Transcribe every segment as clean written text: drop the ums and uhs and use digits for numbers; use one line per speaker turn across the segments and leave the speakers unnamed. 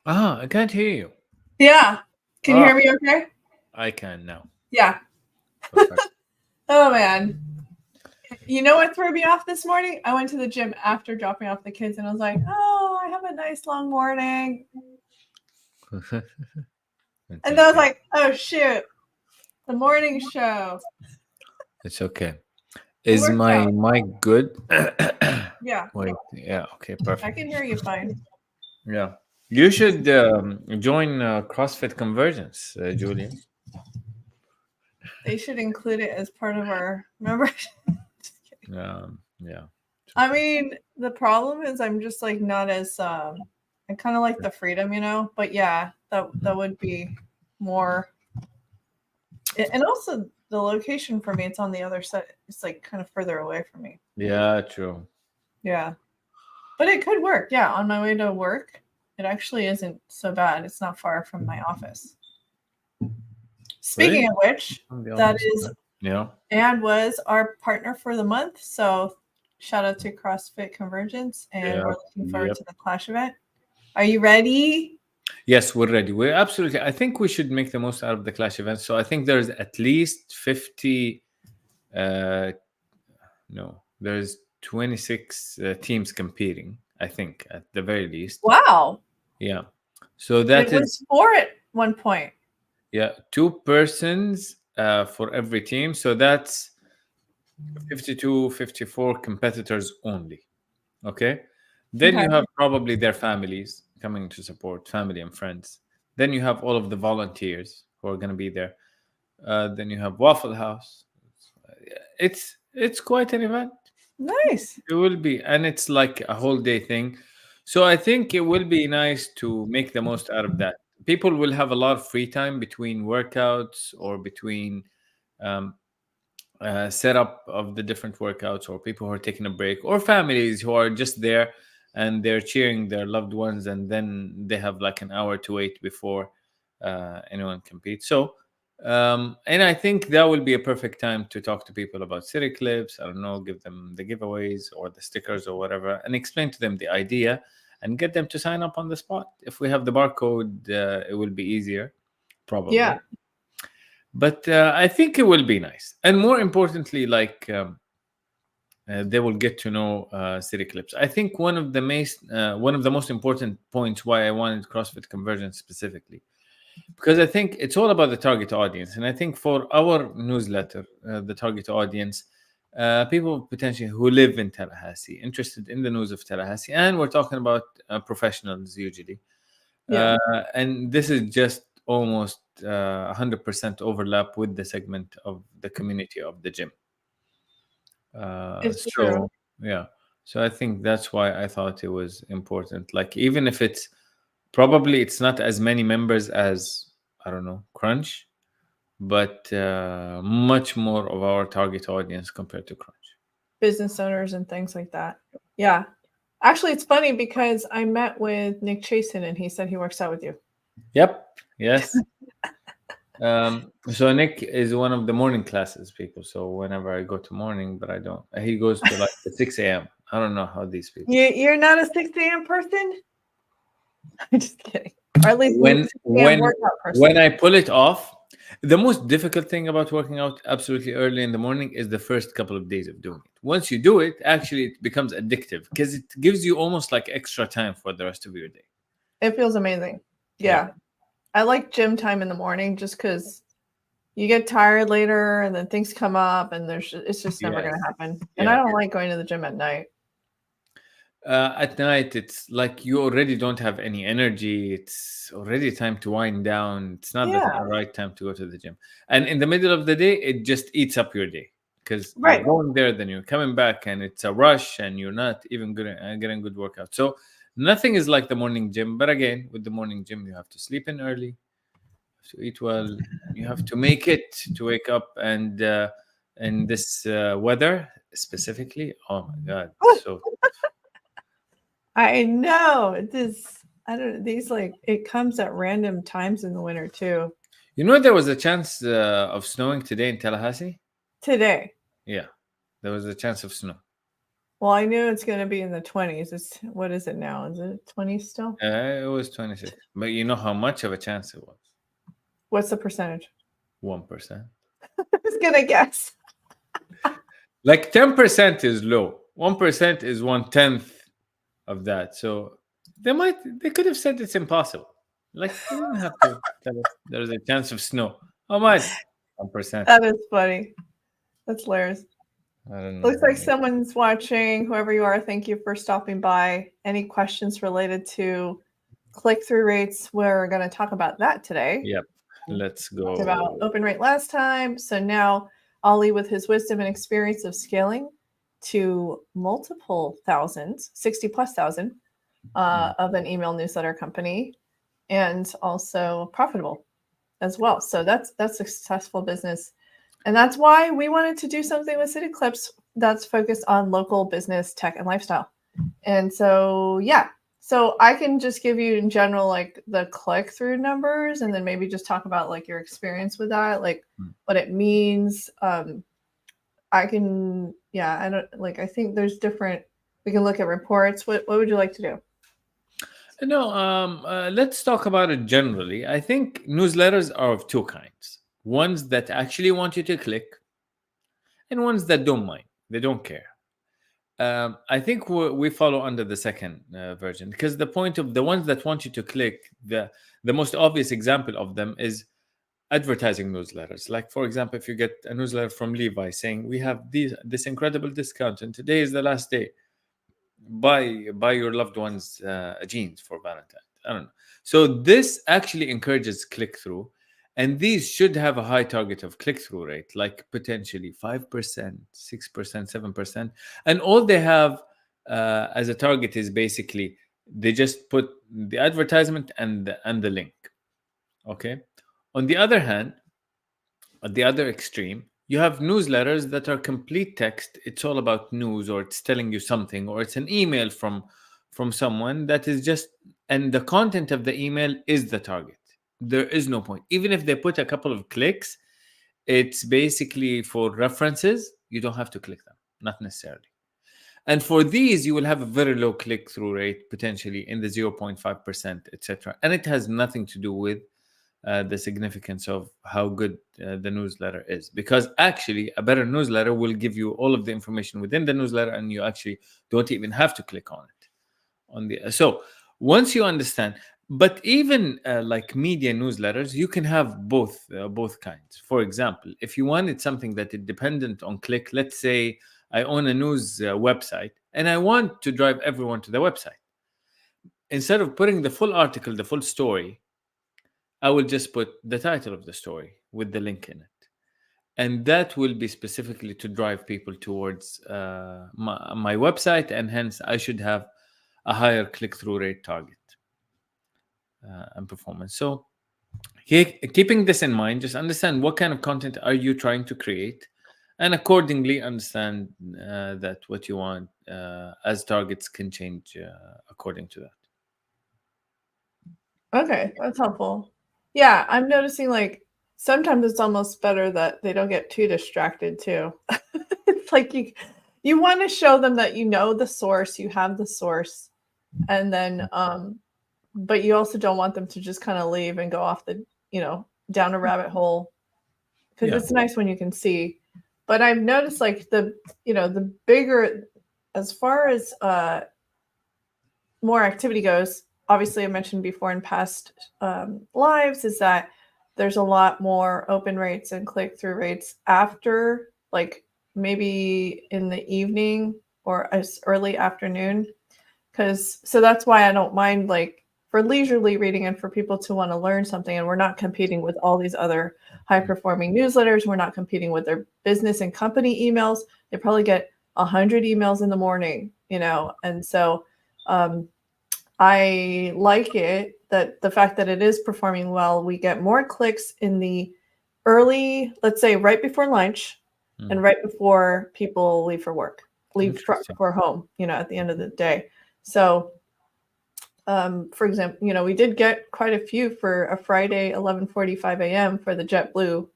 I can't hear you.
Yeah. Can you
Ah,
hear me okay?
I can now.
Yeah.
Perfect.
Oh, man. You know what threw me off this morning? I went to the gym after dropping off the kids and I was like, oh, I have a nice long morning. And then I was
Fantastic.
like, oh, shoot, the morning show.
It's okay.
It
Is
worked
my
out.
mic good?
Yeah.
Wait. Yeah. Okay.
I
Perfect.
can hear you fine.
Yeah. You should join CrossFit Convergence, Julian.
They should include it as part of our membership.
Yeah. It's
I
okay.
mean, the problem is I'm just like not as I kind of like the freedom, but yeah, that would be more. And also the location for me, it's on the other side. It's like kind of further away from me.
Yeah. True.
Yeah. But it could work. Yeah, on my way to work, it actually isn't so bad. It's not far from my office.
Really?
Speaking of which,
On the
that
office.
is
Yeah.
and was our partner for the month. So shout out to CrossFit Convergence, and
Yeah.
we're looking forward
Yep.
to the Clash event. Are you ready?
Yes, we're ready. We're absolutely. I think we should make the most out of the Clash event. So I think there's at least 50. Uh, no, there's 26 teams competing. I think at the very least.
Wow.
Yeah. So
It
that is
was four at one point.
yeah, two persons for every team. So that's 52, 54 competitors only. Okay. Then
Okay.
you have probably their families coming to support, family and friends. Then you have all of the volunteers who are going to be there. Then you have Waffle House. It's quite an event.
Nice.
It will be, and it's like a whole day thing. So I think it will be nice to make the most out of that. People will have a lot of free time between workouts or between um, setup of the different workouts, or people who are taking a break, or families who are just there and they're cheering their loved ones, and then they have like an hour to wait before anyone competes. So and I think that will be a perfect time to talk to people about city clips. I don't know, give them the giveaways or the stickers or whatever, and explain to them the idea and get them to sign up on the spot. If we have the barcode, it will be easier, probably.
Yeah.
But I think it will be nice, and more importantly, like they will get to know city clips. I think one of the most important points why I wanted CrossFit Convergence specifically, because I think it's all about the target audience, and I think for our newsletter, the target audience, people potentially who live in Tallahassee, interested in the news of Tallahassee, and we're talking about professionals usually,
Yeah.
and this is just almost 100% overlap with the segment of the community of the gym.
It's true.
So yeah, so I think that's why I thought it was important. Like even if it's probably it's not as many members as I don't know Crunch, but much more of our target audience compared to Crunch.
Business owners and things like that. Yeah. Actually, it's funny because I met with Nick Chasen and he said he works out with you.
Yep. Yes. So Nick is one of the morning classes people. So whenever I go to morning, but I don't. He goes to like the 6 a.m. I don't know how these people.
You're not a 6 a.m. person? I'm just kidding. Or at least
When
6 a.m.
when
workout person.
when I pull it off, the most difficult thing about working out absolutely early in the morning is the first couple of days of doing it. Once you do it, actually it becomes addictive because it gives you almost like extra time for the rest of your day.
It feels amazing.
Yeah.
Yeah. I like gym time in the morning just because you get tired later and then things come up and it's just never going
Yes.
to happen. And I
Yeah.
don't like going to the gym at night.
At night, it's like you already don't have any energy. It's already time to wind down. It's not the
Yeah.
right time to go to the gym. And in the middle of the day, it just eats up your day because you're
Right.
going there, then you're coming back, and it's a rush, and you're not even good getting good workout. So nothing is like the morning gym. But again, with the morning gym, you have to sleep in early, to eat well. You have to make it to wake up, and in this weather specifically, oh my god, so
I know. It is. I don't these like it comes at random times in the winter too.
you know, there was a chance of snowing today in Tallahassee.
Today.
Yeah, there was a chance of snow.
Well, I knew it's going to be in the 20s. What is it now? Is it 20 still?
It was 26. But you know how much of a chance it was?
What's the percentage?
1%.
I was going to guess.
Like 10% is low. 1% is 1/10 of that. So they could have said it's impossible. Like they didn't have to tell us there's a chance of snow. How much? 1%.
That is funny. That's hilarious.
I don't
Looks like
know.
someone's watching. Whoever you are, thank you for stopping by. Any questions related to click-through rates? We're going to talk about that today.
Yep. Let's
Talked about
go.
open rate last time. So now Ollie, with his wisdom and experience of scaling to multiple thousands, 60 plus thousand of an email newsletter company, and also profitable as well. So that's a successful business. And that's why we wanted to do something with CityClips that's focused on local business, tech, and lifestyle. And so, yeah. So I can just give you in general, like the click-through numbers, and then maybe just talk about like your experience with that, like what it means. I can, yeah, I don't like, I think there's different, we can look at reports. What would you like to do?
No, let's talk about it generally. I think newsletters are of two kinds: ones that actually want you to click, and ones that don't mind. They don't care. I think we follow under the second version, because the point of the ones that want you to click, the most obvious example of them is advertising newsletters. Like, for example, if you get a newsletter from Levi saying we have this incredible discount and today is the last day, buy your loved ones jeans for Valentine. I don't know. So this actually encourages click through, and these should have a high target of click through rate, like potentially 5%, 6%, 7%, and all they have as a target is basically they just put the advertisement and the link. Okay. On the other hand, at the other extreme, you have newsletters that are complete text. It's all about news, or it's telling you something, or it's an email from someone that is just, and the content of the email is the target. There is no point. Even if they put a couple of clicks, it's basically for references. You don't have to click them, not necessarily. And for these, you will have a very low click through rate, potentially in the 0.5%, etc. And it has nothing to do with the significance of how good the newsletter is, because actually a better newsletter will give you all of the information within the newsletter, and you actually don't even have to click on it. So once you understand, but even like media newsletters, you can have both kinds. For example, if you wanted something that is dependent on click, let's say I own a news website and I want to drive everyone to the website, instead of putting the full article, the full story, I will just put the title of the story with the link in it. And that will be specifically to drive people towards my website, and hence I should have a higher click-through rate target and performance. So keeping this in mind, just understand what kind of content are you trying to create, and accordingly understand that what you want as targets can change according to that.
Okay, that's helpful. Yeah, I'm noticing like sometimes it's almost better that they don't get too distracted too. It's like you want to show them that you know the source, you have the source, and then but you also don't want them to just kind of leave and go off the, down a rabbit hole, because it's nice when you can see. But I've noticed like the bigger, as far as more activity goes, obviously I mentioned before in past lives, is that there's a lot more open rates and click-through rates after, like maybe in the evening or as early afternoon. So that's why I don't mind, like for leisurely reading and for people to want to learn something, and we're not competing with all these other high-performing newsletters. We're not competing with their business and company emails. They probably get 100 emails in the morning, and so I like it, that the fact that it is performing well. We get more clicks in the early, let's say right before lunch and right before people leave for work, leave for home, at the end of the day. So, for example, we did get quite a few for a Friday, 11:45 a.m. for the JetBlue.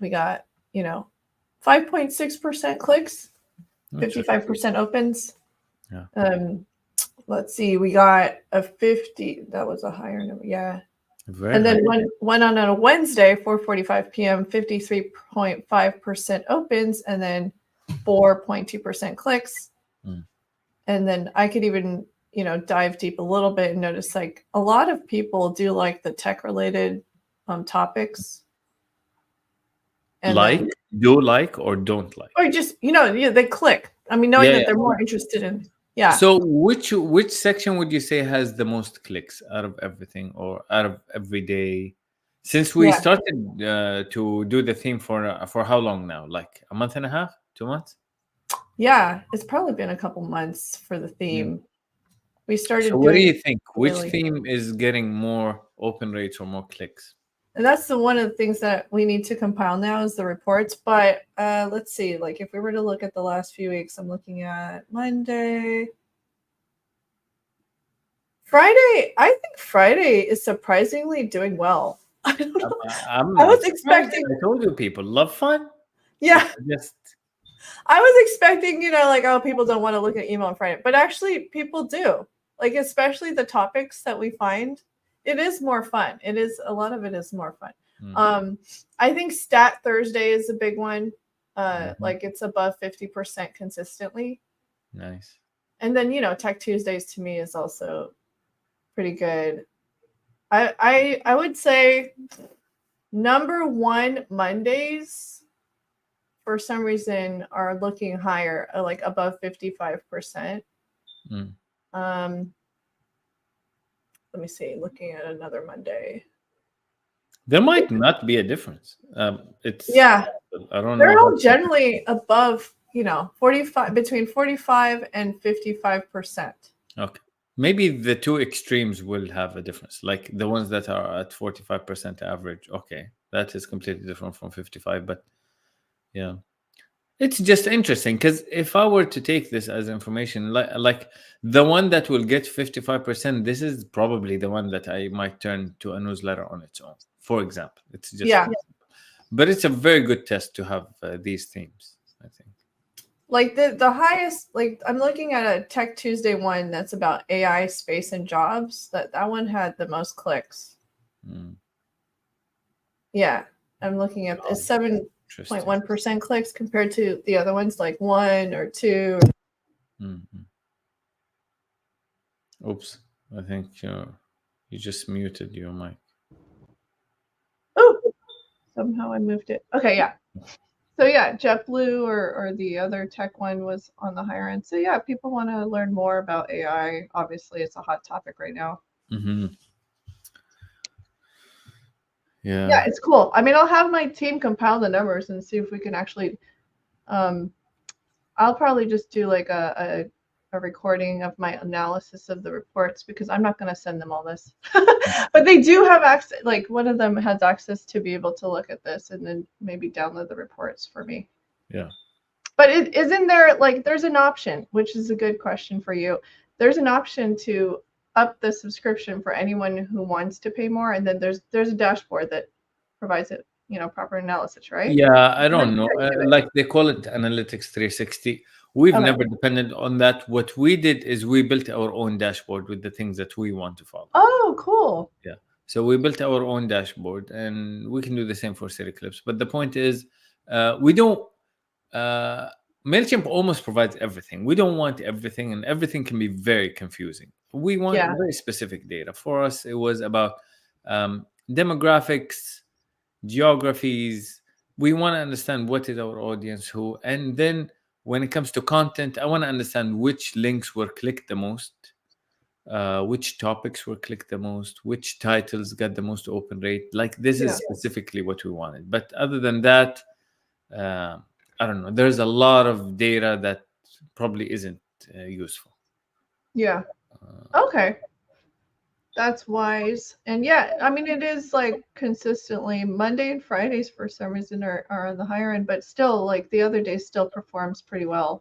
We got, 5.6% clicks.
Interesting.
55% opens.
Yeah.
Let's see, we got a 50. That was a higher number. Yeah.
Very
And
high.
then one on a Wednesday, 4:45 p.m., 53.5% opens, and then 4.2% clicks.
Mm.
And then I could even, dive deep a little bit and notice like a lot of people do like the tech related topics. And
Like,
then,
do like or don't like.
or just, yeah, they click. I mean, knowing
Yeah,
that
yeah.
they're more interested in, yeah.
So which section would you say has the most clicks out of everything or out of every day? Since we
Yeah.
started to do the theme for how long now? Like a month and a half, 2 months?
Yeah. It's probably been a couple months for the
Mm.
theme. We
So
started
what do
doing
you
it
think? Which
really.
theme is getting more open rates or more clicks?
And that's one of the things that we need to compile now is the reports. But let's see, like if we were to look at the last few weeks, I'm looking at Monday. Friday, I think Friday is surprisingly doing well. I don't know. I
I'm
was
surprised.
expecting,
I told you people love fun.
yeah,
It's just
I was expecting, like, oh, people don't want to look at email on Friday. But actually, people do. Like, especially the topics that we find, it is more fun. It is, a lot of it is more fun. I think Stat Thursday is a big one. Like, it's above 50% consistently.
nice.
And then, Tech Tuesdays to me is also pretty good. I would say number one Mondays for some reason are looking higher, like above 55%.
Mm.
Let me see, looking at another Monday.
There might not be a difference. It's
Yeah,
I don't know
they're
how.
all generally above, 45, between 45 and 55%.
Okay. Maybe the two extremes will have a difference. Like the ones that are at 45% average. Okay. That is completely different from 55. But yeah. It's just interesting because if I were to take this as information, like the one that will get 55%, this is probably the one that I might turn to a newsletter on its own, for example. It's just,
Yeah.
but it's a very good test to have these themes, I think.
Like the highest, like I'm looking at a Tech Tuesday one that's about AI, space, and jobs. That one had the most clicks.
Mm.
Yeah, I'm looking at it's
Interesting.
7.1% clicks compared to the other ones like 1 or 2.
Mm-hmm. Oops, I think you just muted your mic.
Oh, somehow I moved it. Okay, yeah. So yeah, JetBlue or the other tech one was on the higher end. So yeah, people want to learn more about AI. Obviously, it's a hot topic right now.
Mm-hmm.
Yeah,
Yeah.
it's cool. I mean, I'll have my team compile the numbers and see if we can actually. I'll probably just do like a recording of my analysis of the reports because I'm not going to send them all this. But they do have access. Like one of them has access to be able to look at this and then maybe download the reports for me.
Yeah.
But isn't there like there's an option, which is a good question for you. There's an option to up the subscription for anyone who wants to pay more, and then there's a dashboard that provides it, proper analysis, right?
Yeah, I don't know. Like they call it Analytics 360. We've
Okay.
never depended on that. What we did is we built our own dashboard with the things that we want to follow.
Oh, cool.
Yeah. So we built our own dashboard and we can do the same for CityClips. But the point is, we don't, MailChimp almost provides everything. We don't want everything, and everything can be very confusing. We want very specific data. For us, it was about demographics, geographies. We want to understand what is our audience, who, and then when it comes to content, I want to understand which links were clicked the most, which topics were clicked the most, which titles got the most open rate. Like this is specifically what we wanted. But other than that, I don't know. There's a lot of data that probably isn't useful.
Yeah. Okay. That's wise. And yeah, I mean, it is like consistently Monday and Fridays for some reason are on the higher end, but still, like the other day still performs pretty well.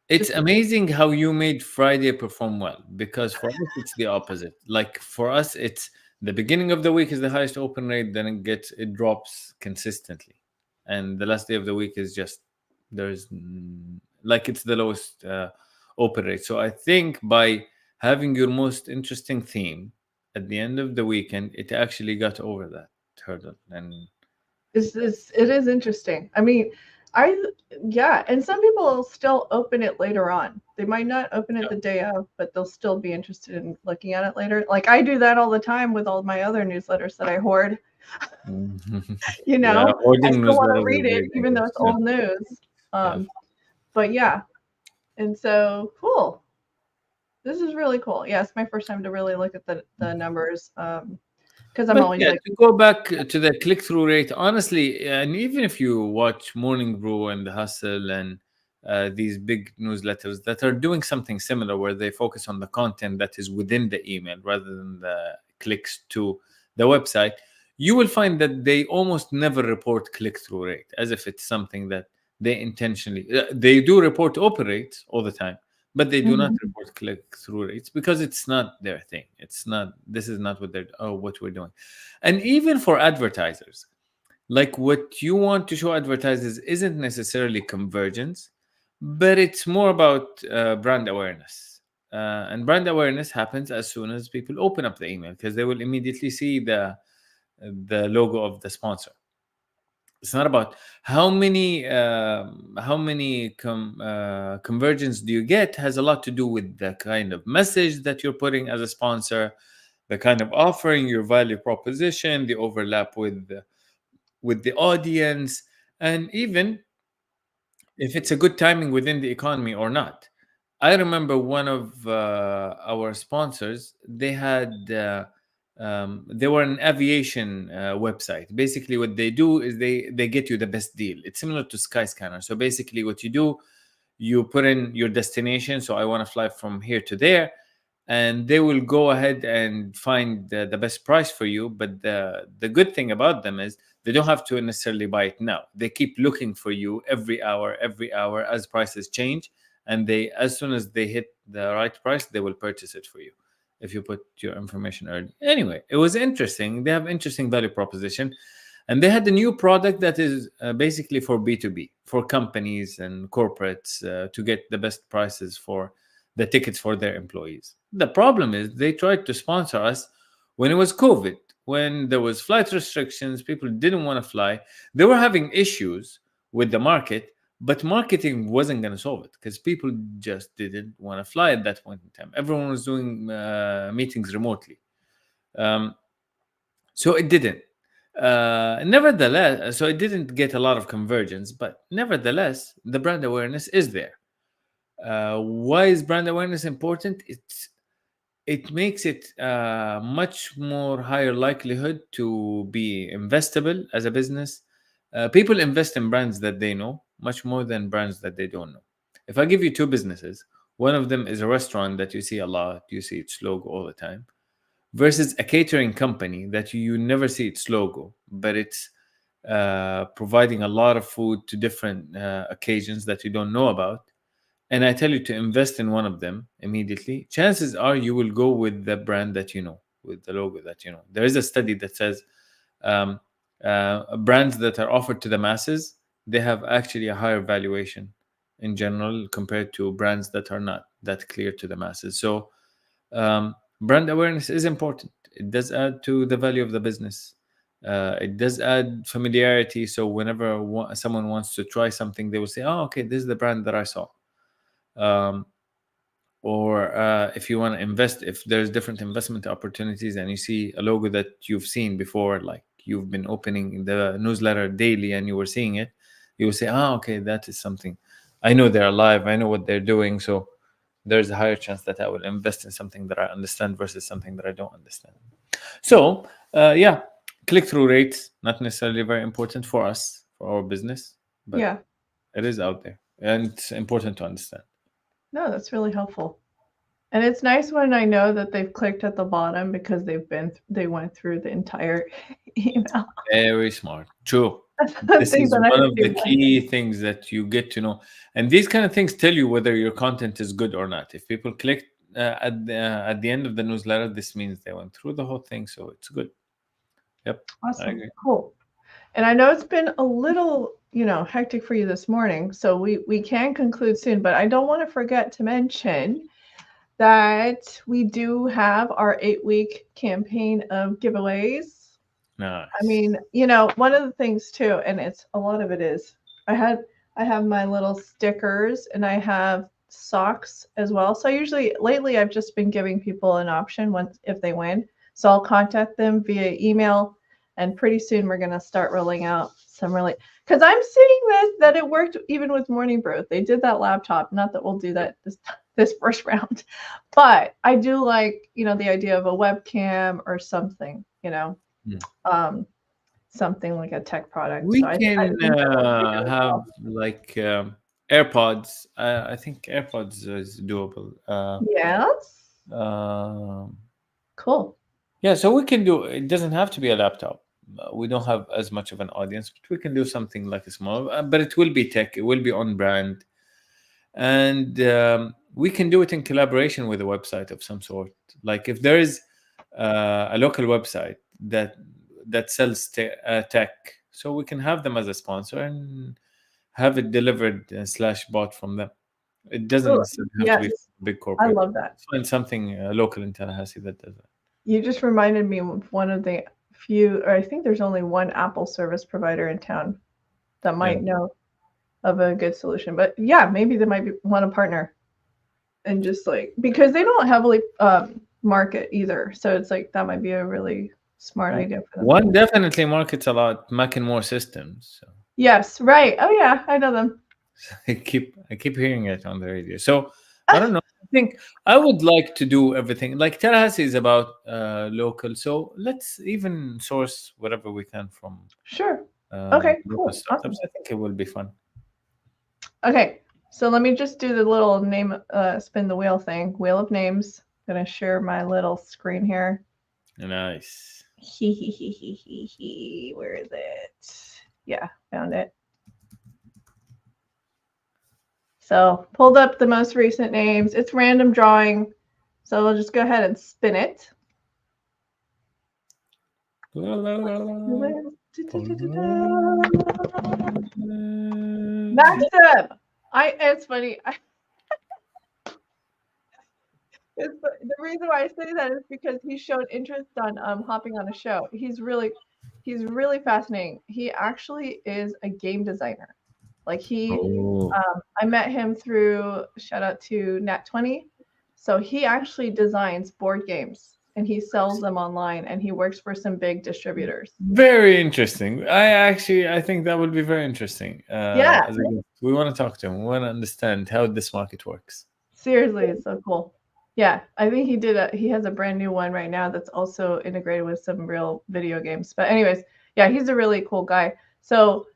It's amazing how you made Friday perform well, because for us it's the opposite. Like for us, it's the beginning of the week is the highest open rate, then it drops consistently, and the last day of the week is just there's like it's the lowest open rate. So I think by having your most interesting theme at the end of the weekend, it actually got over that hurdle. And
It is interesting. I mean, I yeah, and some people will still open it later on. They might not open it the day of, but they'll still be interested in looking at it later. Like I do that all the time with all my other newsletters that I hoard. You
yeah,
know, I
hoarding
still want to
newsletters are
read it
very
even though
dangerous.
it's
Yeah,
old news.
yeah.
But yeah, and so cool. This is really cool. Yeah, it's my first time to really look at the numbers. Because I'm
But
always
yeah,
like,
to go back to the click through rate, honestly, and even if you watch Morning Brew and The Hustle and these big newsletters that are doing something similar where they focus on the content that is within the email rather than the clicks to the website, you will find that they almost never report click through rate as if it's something that they intentionally, they do report open rates all the time, but they do not
mhm,
report click through rates because it's not their thing. It's not, this is not what they're, oh, what we're doing. And even for advertisers, like what you want to show advertisers isn't necessarily convergence, but it's more about brand awareness. And brand awareness happens as soon as people open up the email because they will immediately see the logo of the sponsor. It's not about how many conversions do you get. Has a lot to do with the kind of message that you're putting as a sponsor, the kind of offering, your value proposition, the overlap with the audience, and even if it's a good timing within the economy or not. I remember one of our sponsors. They were an aviation website. Basically, what they do is they get you the best deal. It's similar to Skyscanner. So basically, what you do, you put in your destination. So I want to fly from here to there, and they will go ahead and find the best price for you. But the good thing about them is they don't have to necessarily buy it now. They keep looking for you every hour as prices change, and they, as soon as they hit the right price, they will purchase it for you if you put your information early. Anyway, it was interesting. They have interesting value proposition, and they had a new product that is basically for B2B, for companies and corporates to get the best prices for the tickets for their employees. The problem is they tried to sponsor us when it was COVID, when there was flight restrictions, people didn't want to fly. They were having issues with the market, but marketing wasn't going to solve it because people just didn't want to fly at that point in time. Everyone was doing meetings remotely. Um, so it didn't. Nevertheless, so it didn't get a lot of convergence, but nevertheless, the brand awareness is there. Why is brand awareness important? It makes it much more higher likelihood to be investable as a business. People invest in brands that they know much more than brands that they don't know. If I give you two businesses, one of them is a restaurant that you see a lot, you see its logo all the time, versus a catering company that you never see its logo, but it's providing a lot of food to different occasions that you don't know about, and I tell you to invest in one of them immediately, chances are you will go with the brand that you know, with the logo that you know. There is a study that says um, brands that are offered to the masses, they have actually a higher valuation in general compared to brands that are not that clear to the masses. So brand awareness is important. It does add to the value of the business. It does add familiarity. So whenever someone wants to try something, they will say, "Oh, okay, this is the brand that I saw." um, or if you want to invest, if there's different investment opportunities and you see a logo that you've seen before, like you've been opening the newsletter daily and you were seeing it, you will say, okay, that is something I know. They're alive, I know what they're doing, so there's a higher chance that I will invest in something that I understand versus something that I don't understand. So yeah, click-through rates not necessarily very important for us, for our business, but
yeah.
it is out there and it's important to understand.
No, that's really helpful. And it's nice when I know that they've clicked at the bottom because they went through the entire email.
Very smart. True.
That's the
This
thing
is
that I
one of the
do like.
key things that you get to know. And these kind of things tell you whether your content is good or not. If people click at the end of the newsletter, this means they went through the whole thing. So it's good. Yep. I
Awesome.
agree.
Cool. And I know it's been a little, hectic for you this morning, so we can conclude soon, but I don't want to forget to mention that we do have our 8-week campaign of giveaways. I
Nice.
mean, one of the things too, and it's a lot of it is I have my little stickers and I have socks as well. So usually lately I've just been giving people an option once if they win. So I'll contact them via email and pretty soon we're gonna start rolling out some really because I'm seeing that it worked even with Morning Brew. They did that laptop. Not that we'll do that this first round, but I do like the idea of a webcam or something.
Hmm.
Um, something like a tech product. So
We
I
can
think that would be really
have
cool.
like AirPods. I think AirPods is doable.
Yes.
Um
Cool.
yeah, so we can do. It doesn't have to be a laptop. We don't have as much of an audience, but we can do something like a small. But it will be tech. It will be on brand, and we can do it in collaboration with a website of some sort. Like if there is a local website that sells tech, so we can have them as a sponsor and have it delivered slash bought from them. It doesn't
Ooh,
necessarily have to be
yes.
a big
I
corporate.
love that.
Let's find something local in Tallahassee that does that.
You just reminded me of one of the few, or I think there's only one Apple service provider in town that
Yeah.
might know of a good solution. But yeah, maybe they might want to partner and just like because they don't heavily market either. So it's like that might be a really smart idea for them.
One definitely markets a lot Mac and More systems. So
Yes, right. Oh yeah, I know them.
I keep hearing it on the radio. So I don't know. I think I would like to do everything. Like Tallahassee is about local, so let's even source whatever we can from
Sure. Okay,
local
cool.
startups.
Awesome.
I think it will be fun.
Okay, so let me just do the little name, spin the wheel thing. Wheel of names. Gonna share my little screen here.
Nice.
Where is it? Yeah, found it. So pulled up the most recent names. It's random drawing. So we'll just go ahead and spin it. Maxim. It's funny. The reason why I say that is because he showed interest on hopping on a show. He's really fascinating. He actually is a game designer. Like
Oh,
I met him through shout out to Nat20. So he actually designs board games and he sells them online and he works for some big distributors.
very interesting. I think that would be very interesting.
Yeah,
We want to talk to him. We want to understand how this market works.
seriously, it's so cool. Yeah, I think he has a brand new one right now that's also integrated with some real video games. But anyways, yeah, he's a really cool guy. So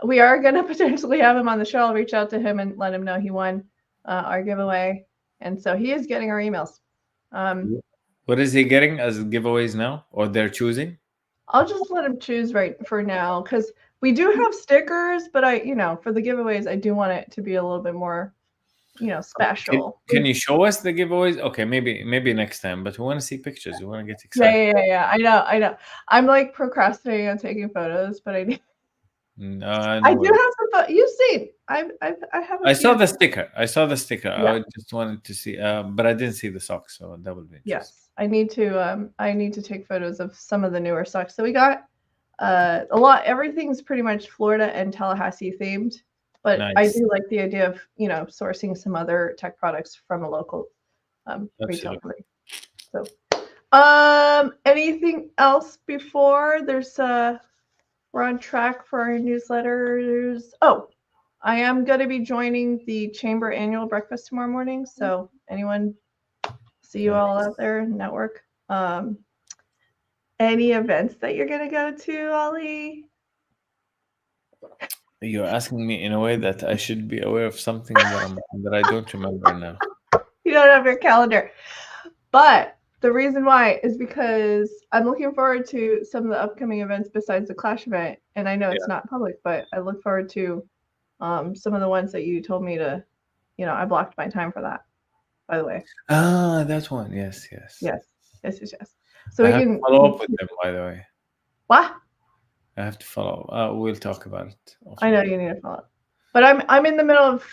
we are going to potentially have him on the show. I'll reach out to him and let him know he won our giveaway. And so he is getting our emails.
What is he getting as giveaways now, or they're choosing?
I'll just let him choose right for now because we do have stickers, but for the giveaways, I do want it to be a little bit more,
Can,
special.
can you show us the giveaways? Okay, maybe next time, but we want to see pictures. We want to get
Yeah,
excited.
yeah, yeah, yeah. I know. I'm like procrastinating on taking photos, but I
No
do
way.
have some photos. You've seen. I have a
I saw
few.
the sticker. I saw the sticker.
Yeah.
I just wanted to see, but I didn't see the socks, so that would be interesting.
Yes. I need to take photos of some of the newer socks. So we got a lot. Everything's pretty much Florida and Tallahassee themed, but I
Nice.
do like the idea of sourcing some other tech products from a local retail
Absolutely.
company. So, anything else before we're on track for our newsletters? Oh, I am going to be joining the Chamber annual breakfast tomorrow morning. So anyone see you all
Nice.
out there, network. Any events that you're going to go to, Ollie?
You're asking me in a way that I should be aware of something that I don't remember now.
You don't have your calendar. But the reason why is because I'm looking forward to some of the upcoming events besides the Clash event. And I know
Yeah.
it's not public, but I look forward to some of the ones that you told me to, I blocked my time for that, by the way.
Ah, that one. Yes, yes.
Yes. Yes, yes, yes. So
I
we
have to
can
follow up with them, by the way.
what?
I have to follow. We'll talk about it.
I know you need to follow. But I'm in the middle of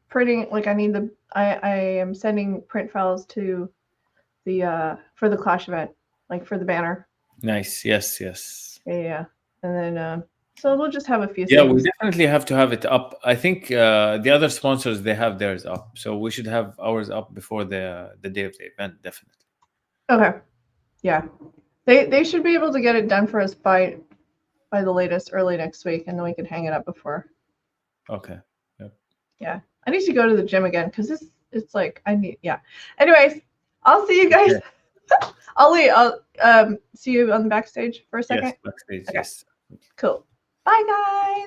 printing. Like I am sending print files to the for the Clash event, like for the banner.
Nice. Yes. Yes.
Yeah. And then so we'll just have a few
Yeah, we
things.
definitely have to have it up. I think the other sponsors they have theirs up, so we should have ours up before the day of the event. Definitely.
Okay. Yeah. They should be able to get it done for us by the latest early next week, and then we can hang it up before.
Okay. Yep.
Yeah. I need to go to the gym again because it's like I need. Yeah. Anyways, I'll see you guys.
Okay.
I'll see you on the backstage for a second.
Yes, backstage.
Okay.
Yes.
Cool. Bye, guys.